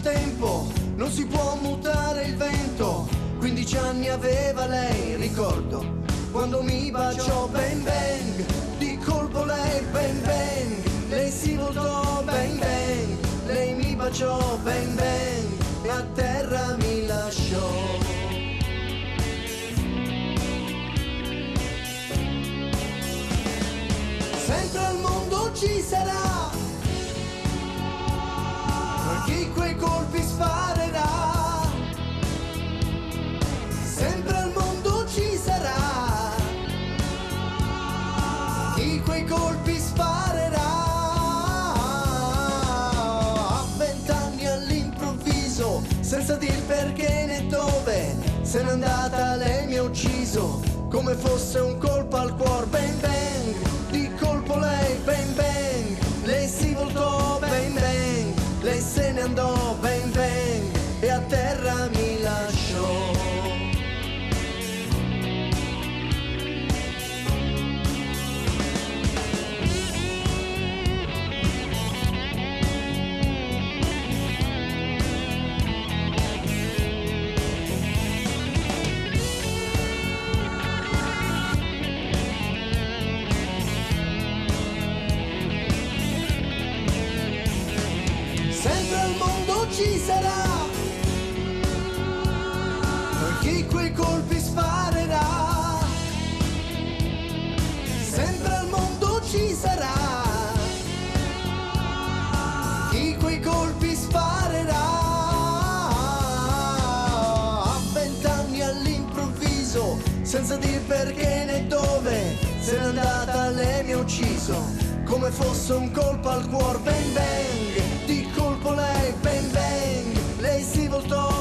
tempo, non si può mutare il vento. 15 anni aveva lei, ricordo, quando mi baciò bang bang. Di colpo lei bang bang, lei si voltò bang bang. Lei mi baciò bang bang e a terra mi lasciò. Sempre al mondo ci sarà chi quei colpi sparerà. Sempre al mondo ci sarà chi quei colpi sparerà. A 20 anni all'improvviso, senza dir perché né dove, se n'è andata, lei mi ha ucciso come fosse un colpo al cuore. Bang bang, di colpo lei bang bang, lei si voltò bang bang, lei se ne andò bang bang e a terra mi lasciò. Sempre al mondo ci sarà chi quei colpi sparerà. Sempre al mondo ci sarà chi quei colpi sparerà. A 20 anni all'improvviso, senza dir perché né dove, se n'è andata, lei mi ha ucciso come fosse un colpo al cuore. Bang bang, di colpo lei bang bang, lei si voltò